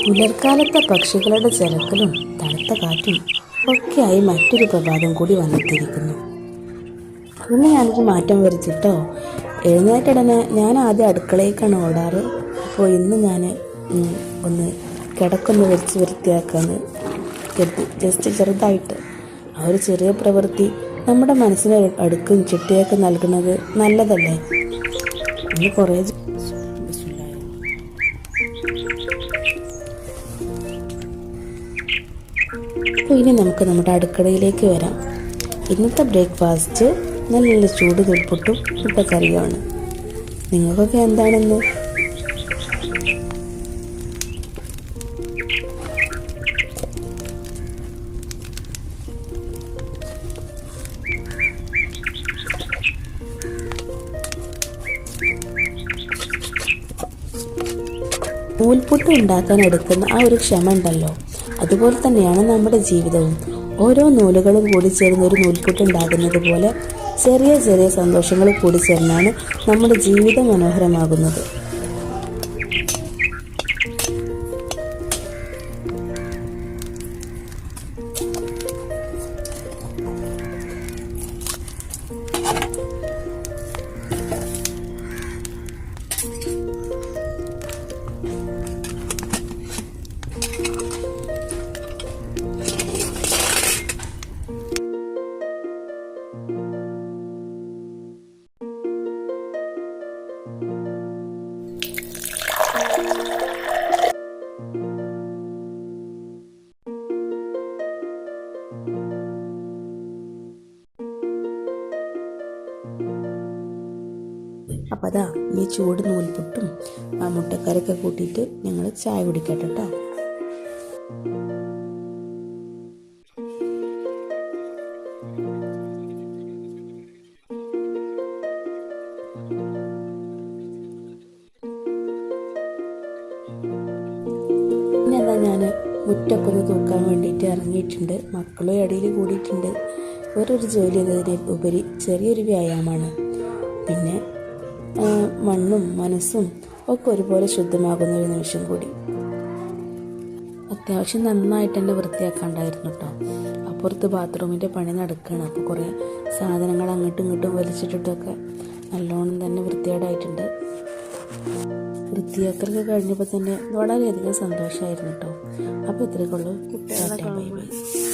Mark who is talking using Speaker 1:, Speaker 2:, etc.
Speaker 1: പുലർക്കാലത്തെ പക്ഷികളുടെ ചിലക്കലും തണുത്ത കാറ്റും ഒക്കെയായി മറ്റൊരു പ്രഭാതം കൂടി വന്നെത്തിയിരിക്കുന്നു. ഇന്ന് ഞാനൊരു മാറ്റം വരുത്തിട്ടോ. എഴുന്നേറ്റുടനെ ഞാൻ ആദ്യം അടുക്കളയിലേക്കാണ് ഓടാറ്. അപ്പോൾ ഇന്ന് ഞാൻ ഒന്ന് കിടക്കൊന്ന് വെച്ച് വൃത്തിയാക്കാന്ന് കരുതി. ജസ്റ്റ് ചെറുതായിട്ട് ആ ഒരു ചെറിയ പ്രവൃത്തി നമ്മുടെ മനസ്സിന് അടുക്കും ചിട്ടയൊക്കെ നൽകുന്നത് നല്ലതല്ലേ. ഇന്ന് കുറേ അപ്പോൾ ഇനി നമുക്ക് നമ്മുടെ അടുക്കളയിലേക്ക് വരാം. ഇന്നത്തെ ബ്രേക്ക്ഫാസ്റ്റ് നല്ല ചൂട് തുൽപ്പുട്ടും മുട്ടക്കറിയുമാണ്. നിങ്ങൾക്കൊക്കെ എന്താണെന്ന്? നൂൽപുട്ട് ഉണ്ടാക്കാൻ എടുക്കുന്ന ആ ഒരു ക്ഷമ ഉണ്ടല്ലോ, അതുപോലെ തന്നെയാണ് നമ്മുടെ ജീവിതവും. ഓരോ നൂലുകളും കൂടി ചേർന്ന് ഒരു നൂൽപുട്ട് ഉണ്ടാകുന്നത് പോലെ ചെറിയ ചെറിയ സന്തോഷങ്ങൾ കൂടി ചേർന്നാണ് നമ്മുടെ ജീവിതം മനോഹരമാകുന്നത്. അപ്പോൾ അതാ ഈ ചൂട് നൂൽപുട്ടും ആ മുട്ടക്കറിയൊക്കെ കൂട്ടിയിട്ട് ഞങ്ങൾ ചായ കുടിക്കട്ടെ കേട്ടോ. പിന്നെ എന്താ, ഞാൻ മുറ്റൊക്കെ ഒന്ന് തൂക്കാൻ വേണ്ടിയിട്ട് ഇറങ്ങിയിട്ടുണ്ട്. മക്കളും ഇടയിൽ കൂടിയിട്ടുണ്ട്. വേറൊരു ജോലി എന്നതിന് ഉപരി ചെറിയൊരു വ്യായാമമാണ്. പിന്നെ മണ്ണും മനസ്സും ഒക്കെ ഒരുപോലെ ശുദ്ധമാകുന്ന ഒരു നിമിഷം കൂടി. അത്യാവശ്യം നന്നായിട്ട് തന്നെ വൃത്തിയാക്കാണ്ടായിരുന്നു കേട്ടോ. അപ്പുറത്ത് ബാത്റൂമിൻ്റെ പണി നടക്കുകയാണ്. അപ്പോൾ കുറേ സാധനങ്ങൾ അങ്ങോട്ടും ഇങ്ങോട്ടും വലിച്ചിട്ടിട്ടൊക്കെ നല്ലോണം തന്നെ വൃത്തികേടായിട്ടുണ്ട്. വൃത്തിയാക്കലൊക്കെ കഴിഞ്ഞപ്പോൾ തന്നെ വളരെയധികം സന്തോഷമായിരുന്നു കേട്ടോ. അപ്പോൾ ഇത്രയൊക്കെ ഉള്ളൂ. Bye bye.